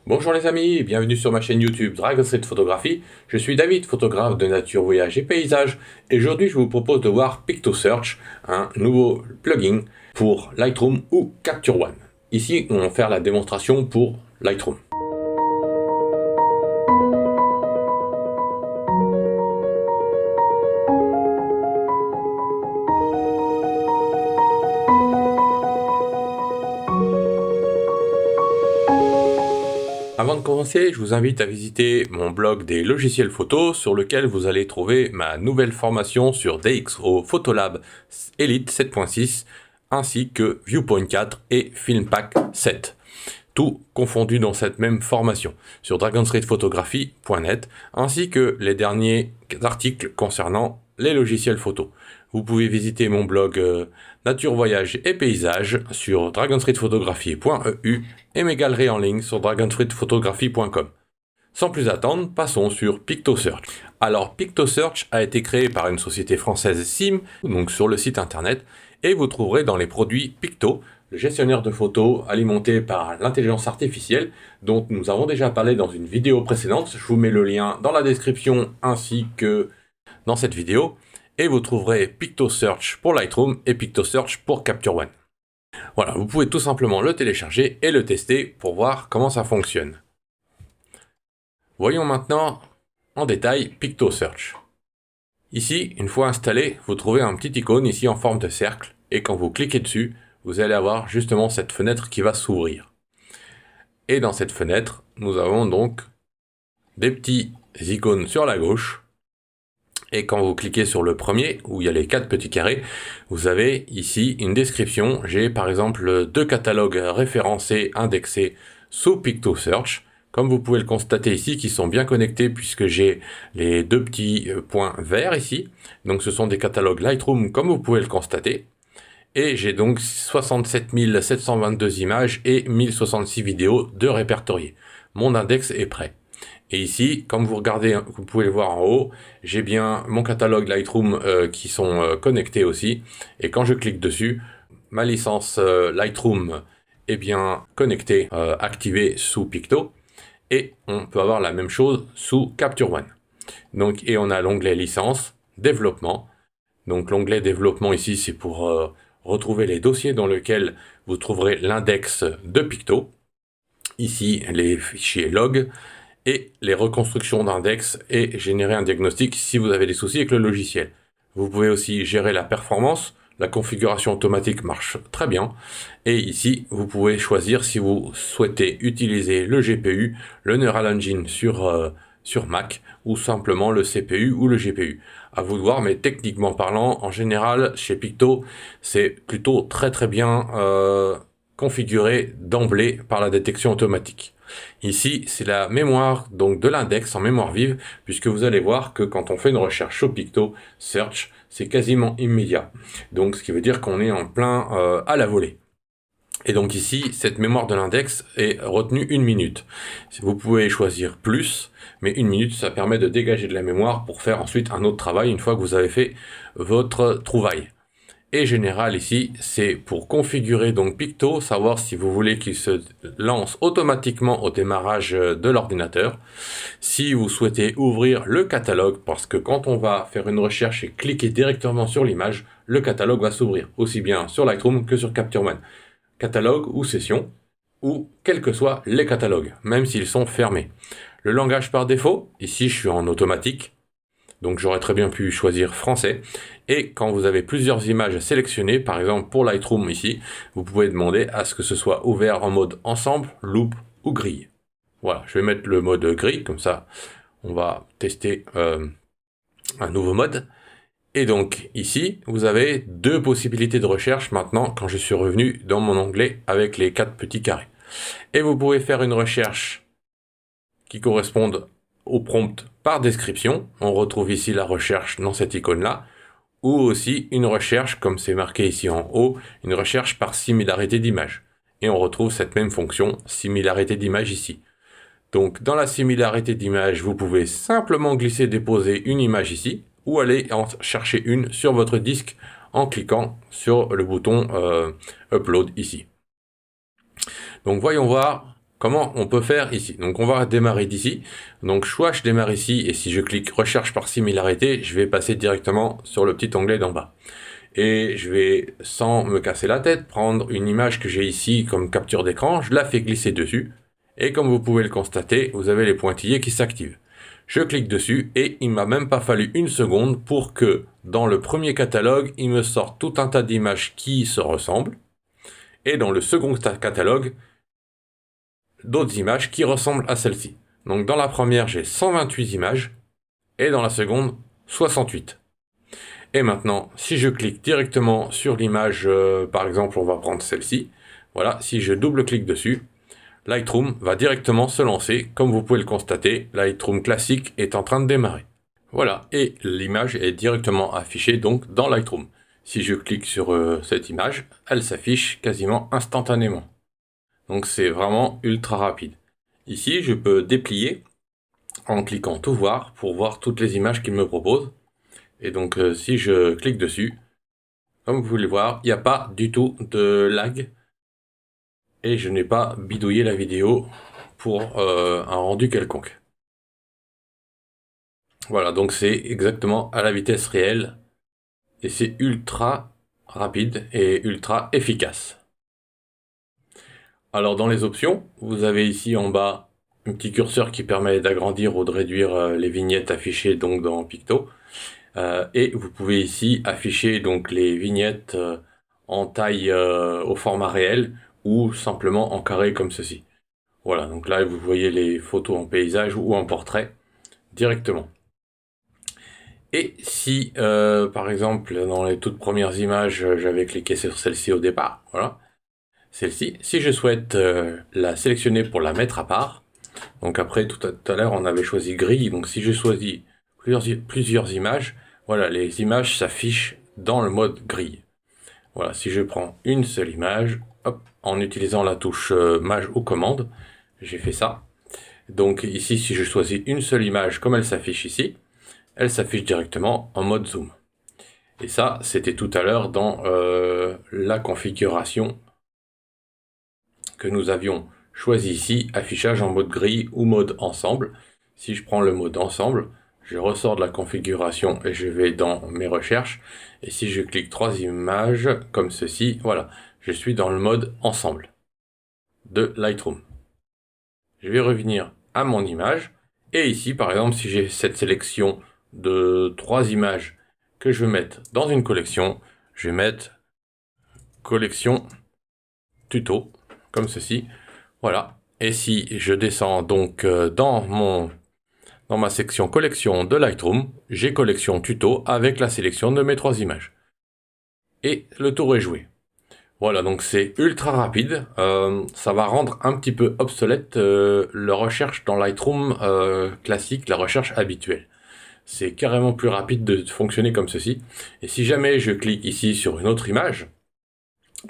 Bonjour les amis, bienvenue sur ma chaîne YouTube Dragon Street Photography. Je suis David, photographe de nature, voyage et paysage. Et aujourd'hui, je vous propose de voir PictoSearch, un nouveau plugin pour Lightroom ou Capture One. Ici, on va faire la démonstration pour Lightroom. Avant de commencer, je vous invite à visiter mon blog des logiciels photos sur lequel vous allez trouver ma nouvelle formation sur DxO Photolab Elite 7.6 ainsi que Viewpoint 4 et Filmpack 7. Tout confondu dans cette même formation sur dragonstreetphotography.net ainsi que les derniers articles concernant les logiciels photos. Vous pouvez visiter mon blog Nature, Voyage et Paysage sur dragonstreetphotography.eu et mes galeries en ligne sur dragonstreetphotography.com. Sans plus attendre, passons sur PictoSearch. Alors, PictoSearch a été créé par une société française SIM, donc sur le site internet, et vous trouverez dans les produits Picto, le gestionnaire de photos alimenté par l'intelligence artificielle, dont nous avons déjà parlé dans une vidéo précédente. Je vous mets le lien dans la description ainsi que dans cette vidéo, et vous trouverez PictoSearch pour Lightroom et PictoSearch pour Capture One. Voilà, vous pouvez tout simplement le télécharger et le tester pour voir comment ça fonctionne. Voyons maintenant en détail PictoSearch. Ici, une fois installé, vous trouvez un petit icône ici en forme de cercle, et quand vous cliquez dessus, vous allez avoir justement cette fenêtre qui va s'ouvrir. Et dans cette fenêtre, nous avons donc des petits icônes sur la gauche. Et quand vous cliquez sur le premier, où il y a les 4 petits carrés, vous avez ici une description. J'ai par exemple 2 catalogues référencés, indexés sous PictoSearch. Comme vous pouvez le constater ici, qui sont bien connectés puisque j'ai les 2 petits points verts ici. Donc ce sont des catalogues Lightroom comme vous pouvez le constater. Et j'ai donc 67 722 images et 1066 vidéos de répertoriées. Mon index est prêt. Et ici, comme vous regardez, vous pouvez le voir en haut, j'ai bien mon catalogue Lightroom qui sont connectés aussi. Et quand je clique dessus, ma licence Lightroom est bien connectée, activée sous Picto. Et on peut avoir la même chose sous Capture One. Donc, et on a l'onglet licence, développement. Donc l'onglet développement ici, c'est pour retrouver les dossiers dans lesquels vous trouverez l'index de Picto. Ici, les fichiers log et les reconstructions d'index et générer un diagnostic si vous avez des soucis avec le logiciel. Vous pouvez aussi gérer la performance. La configuration automatique marche très bien. Et ici, vous pouvez choisir si vous souhaitez utiliser le GPU, le Neural Engine sur Mac, ou simplement le CPU ou le GPU. À vous de voir, mais techniquement parlant, en général, chez Picto, c'est plutôt très bien configuré d'emblée par la détection automatique. Ici, c'est la mémoire donc de l'index en mémoire vive, puisque vous allez voir que quand on fait une recherche sur PictoSearch, c'est quasiment immédiat. Donc, ce qui veut dire qu'on est en plein à la volée. Et donc ici, cette mémoire de l'index est retenue 1 minute. Vous pouvez choisir plus, mais 1 minute, ça permet de dégager de la mémoire pour faire ensuite un autre travail une fois que vous avez fait votre trouvaille. Et général ici, c'est pour configurer donc Picto, savoir si vous voulez qu'il se lance automatiquement au démarrage de l'ordinateur. Si vous souhaitez ouvrir le catalogue, parce que quand on va faire une recherche et cliquer directement sur l'image, le catalogue va s'ouvrir, aussi bien sur Lightroom que sur Capture One. Catalogue ou session, ou quels que soient les catalogues, même s'ils sont fermés. Le langage par défaut, ici je suis en automatique, donc j'aurais très bien pu choisir français. Et quand vous avez plusieurs images sélectionnées, par exemple pour Lightroom ici, vous pouvez demander à ce que ce soit ouvert en mode ensemble, loupe ou grille. Voilà, je vais mettre le mode gris, comme ça on va tester un nouveau mode. Et donc ici, vous avez 2 possibilités de recherche maintenant quand je suis revenu dans mon onglet avec les 4 petits carrés. Et vous pouvez faire une recherche qui corresponde au prompt par description. On retrouve ici la recherche dans cette icône-là. Ou aussi une recherche, comme c'est marqué ici en haut, une recherche par similarité d'image. Et on retrouve cette même fonction, similarité d'image ici. Donc dans la similarité d'image, vous pouvez simplement glisser, déposer une image ici, ou aller en chercher une sur votre disque en cliquant sur le bouton Upload ici. Donc voyons voir Comment on peut faire ici? Donc on va démarrer d'ici. Donc soit je démarre ici et si je clique recherche par similarité, je vais passer directement sur le petit onglet d'en bas. Et je vais, sans me casser la tête, prendre une image que j'ai ici comme capture d'écran, je la fais glisser dessus. Et comme vous pouvez le constater, vous avez les pointillés qui s'activent. Je clique dessus et il m'a même pas fallu une seconde pour que dans le premier catalogue, il me sorte tout un tas d'images qui se ressemblent. Et dans le second catalogue, d'autres images qui ressemblent à celle-ci. Donc dans la première, j'ai 128 images et dans la seconde, 68. Et maintenant, si je clique directement sur l'image, par exemple, on va prendre celle-ci. Voilà, si je double-clique dessus, Lightroom va directement se lancer. Comme vous pouvez le constater, Lightroom classique est en train de démarrer. Voilà, et l'image est directement affichée donc dans Lightroom. Si je clique sur cette image, elle s'affiche quasiment instantanément. Donc c'est vraiment ultra rapide. Ici, je peux déplier en cliquant tout voir pour voir toutes les images qu'il me propose. Et donc si je clique dessus, comme vous pouvez le voir, il n'y a pas du tout de lag. Et je n'ai pas bidouillé la vidéo pour un rendu quelconque. Voilà, donc c'est exactement à la vitesse réelle. Et c'est ultra rapide et ultra efficace. Alors dans les options, vous avez ici en bas un petit curseur qui permet d'agrandir ou de réduire les vignettes affichées donc dans Picto. Et vous pouvez ici afficher donc les vignettes en taille au format réel ou simplement en carré comme ceci. Voilà, donc là vous voyez les photos en paysage ou en portrait directement. Et si par exemple dans les toutes premières images j'avais cliqué sur celle-ci au départ, voilà, celle-ci, si je souhaite la sélectionner pour la mettre à part, donc après tout à l'heure on avait choisi grille, donc si je choisis plusieurs images, voilà, les images s'affichent dans le mode grille. Voilà, si je prends une seule image, hop, en utilisant la touche maj ou commande, j'ai fait ça. Donc ici, si je choisis une seule image comme elle s'affiche ici, elle s'affiche directement en mode zoom. Et ça, c'était tout à l'heure dans la configuration que nous avions choisi ici, affichage en mode grille ou mode ensemble. Si je prends le mode ensemble, je ressors de la configuration et je vais dans mes recherches. Et si je clique 3 images comme ceci, voilà, je suis dans le mode ensemble de Lightroom. Je vais revenir à mon image. Et ici, par exemple, si j'ai cette sélection de 3 images que je veux mettre dans une collection, je vais mettre collection tuto, comme ceci. Voilà. Et si je descends donc dans ma section collection de Lightroom, j'ai collection tuto avec la sélection de mes 3 images. Et le tour est joué. Voilà, donc c'est ultra rapide. Ça va rendre un petit peu obsolète la recherche dans Lightroom classique, la recherche habituelle. C'est carrément plus rapide de fonctionner comme ceci. Et si jamais je clique ici sur une autre image,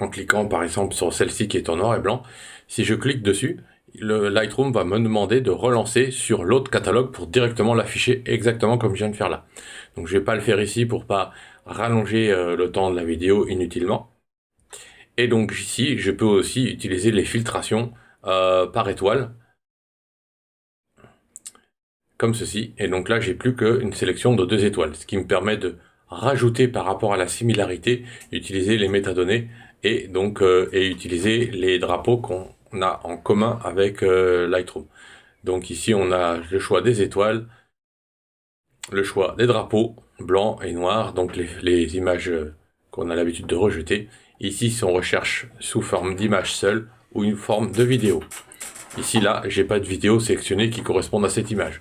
en cliquant par exemple sur celle-ci qui est en noir et blanc, si je clique dessus, le Lightroom va me demander de relancer sur l'autre catalogue pour directement l'afficher exactement comme je viens de faire là. Donc je vais pas le faire ici pour pas rallonger le temps de la vidéo inutilement. Et donc ici, je peux aussi utiliser les filtrations par étoile, comme ceci. Et donc là, j'ai plus qu'une sélection de 2 étoiles, ce qui me permet de rajouter par rapport à la similarité, utiliser les métadonnées et donc utiliser les drapeaux qu'on a en commun avec Lightroom. Donc ici, on a le choix des étoiles, le choix des drapeaux blancs et noirs, donc les images qu'on a l'habitude de rejeter. Ici, si on recherche sous forme d'image seule ou une forme de vidéo. Ici, là, j'ai pas de vidéo sélectionnée qui corresponde à cette image.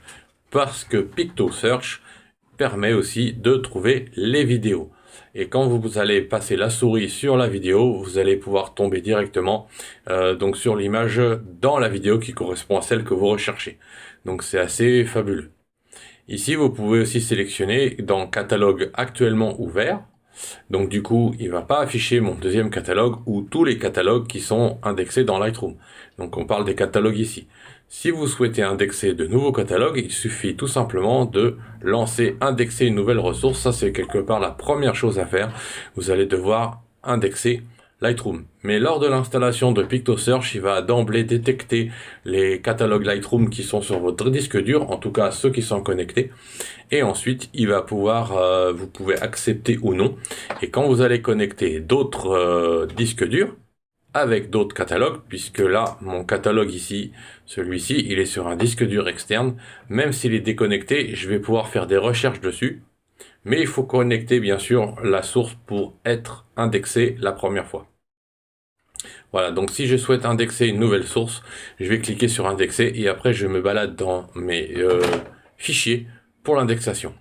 Parce que Picto Search permet aussi de trouver les vidéos. Et quand vous allez passer la souris sur la vidéo, vous allez pouvoir tomber directement donc sur l'image dans la vidéo qui correspond à celle que vous recherchez. Donc c'est assez fabuleux. Ici, vous pouvez aussi sélectionner dans catalogue actuellement ouvert. Donc du coup, il va pas afficher mon deuxième catalogue ou tous les catalogues qui sont indexés dans Lightroom. Donc on parle des catalogues ici. Si vous souhaitez indexer de nouveaux catalogues, il suffit tout simplement de indexer une nouvelle ressource. Ça, c'est quelque part la première chose à faire. Vous allez devoir indexer Lightroom. Mais lors de l'installation de PictoSearch, il va d'emblée détecter les catalogues Lightroom qui sont sur votre disque dur, en tout cas ceux qui sont connectés. Et ensuite, il va pouvoir, vous pouvez accepter ou non. Et quand vous allez connecter d'autres disques durs, avec d'autres catalogues, puisque là, mon catalogue ici, celui-ci, il est sur un disque dur externe. Même s'il est déconnecté, je vais pouvoir faire des recherches dessus. Mais il faut connecter, bien sûr, la source pour être indexé la première fois. Voilà, donc si je souhaite indexer une nouvelle source, je vais cliquer sur indexer et après je me balade dans mes fichiers pour l'indexation.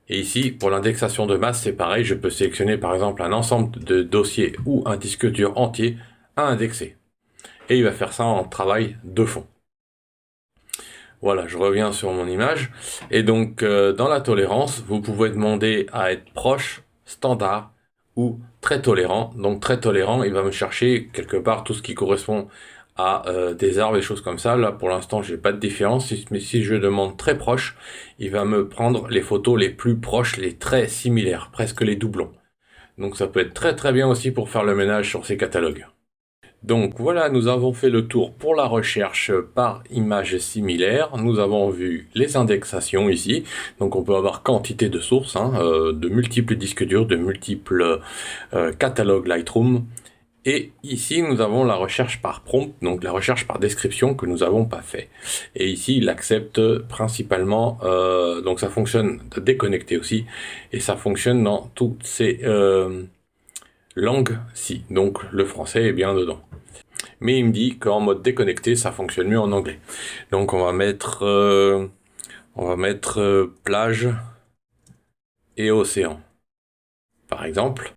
Et ici, pour l'indexation de masse, c'est pareil, je peux sélectionner par exemple un ensemble de dossiers ou un disque dur entier à indexer. Et il va faire ça en travail de fond. Voilà, je reviens sur mon image. Et donc, dans la tolérance, vous pouvez demander à être proche, standard ou très tolérant. Donc, très tolérant, il va me chercher quelque part tout ce qui correspond à des arbres, des choses comme ça. Là, pour l'instant, j'ai pas de différence. Mais si je demande très proche, il va me prendre les photos les plus proches, les très similaires, presque les doublons. Donc, ça peut être très très bien aussi pour faire le ménage sur ces catalogues. Donc voilà, nous avons fait le tour pour la recherche par images similaires. Nous avons vu les indexations ici. Donc on peut avoir quantité de sources, de multiples disques durs, de multiples catalogues Lightroom. Et ici, nous avons la recherche par prompt, donc la recherche par description que nous n'avons pas fait. Et ici, il accepte principalement, donc ça fonctionne déconnecté aussi, et ça fonctionne dans toutes ces langues-ci. Donc le français est bien dedans. Mais il me dit qu'en mode déconnecté, ça fonctionne mieux en anglais. Donc on va mettre plage et océan, par exemple.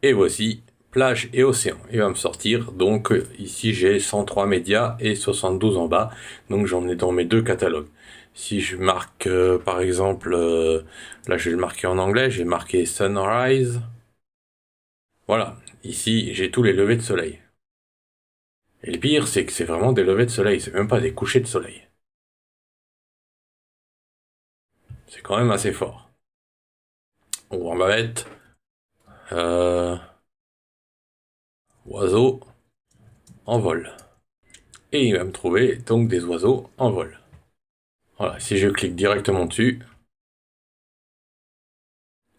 Et voici plage et océan. Il va me sortir, donc ici j'ai 103 médias et 72 en bas. Donc j'en ai dans mes deux catalogues. Si je marque par exemple, là je vais le marquer en anglais, j'ai marqué sunrise. Voilà, ici j'ai tous les levées de soleil. Et le pire, c'est que c'est vraiment des levées de soleil, c'est même pas des couchers de soleil. C'est quand même assez fort. On va mettre oiseaux en vol. Et il va me trouver donc des oiseaux en vol. Voilà, si je clique directement dessus,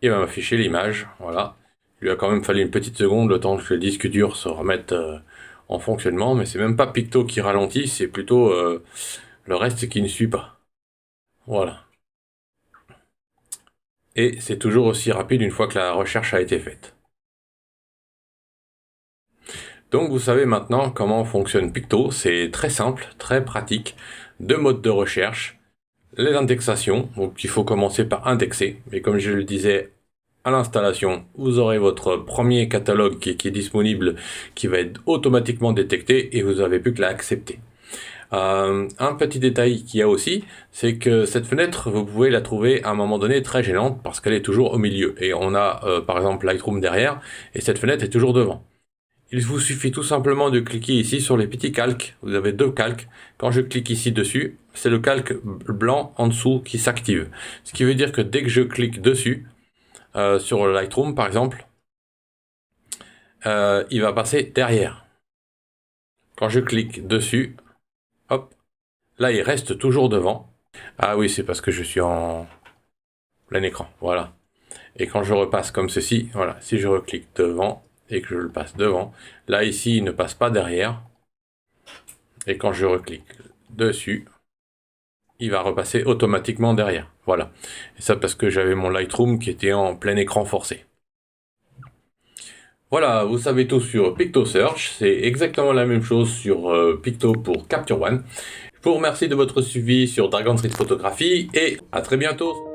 il va m'afficher l'image, voilà. Il lui a quand même fallu une petite seconde, le temps que le disque dur se remette en fonctionnement, mais c'est même pas Picto qui ralentit, c'est plutôt le reste qui ne suit pas. Voilà. Et c'est toujours aussi rapide une fois que la recherche a été faite. Donc vous savez maintenant comment fonctionne Picto, c'est très simple, très pratique, deux modes de recherche, les indexations, donc il faut commencer par indexer, mais comme je le disais à l'installation, vous aurez votre premier catalogue qui est disponible, qui va être automatiquement détecté et vous n'avez plus que l'accepter. Un petit détail qu'il y a aussi, c'est que cette fenêtre, vous pouvez la trouver à un moment donné très gênante parce qu'elle est toujours au milieu. Et on a par exemple Lightroom derrière et cette fenêtre est toujours devant. Il vous suffit tout simplement de cliquer ici sur les petits calques. Vous avez deux calques. Quand je clique ici dessus, c'est le calque blanc en dessous qui s'active. Ce qui veut dire que dès que je clique dessus, sur le Lightroom par exemple, il va passer derrière. Quand je clique dessus, hop, là il reste toujours devant. Ah oui, c'est parce que je suis en plein écran, voilà. Et quand je repasse comme ceci, voilà, si je reclique devant et que je le passe devant, là ici il ne passe pas derrière. Et quand je reclique dessus, il va repasser automatiquement derrière, voilà. Et ça parce que j'avais mon Lightroom qui était en plein écran forcé. Voilà, vous savez tout sur PictoSearch, c'est exactement la même chose sur Picto pour Capture One. Je vous remercie de votre suivi sur Dragon Street Photography et à très bientôt.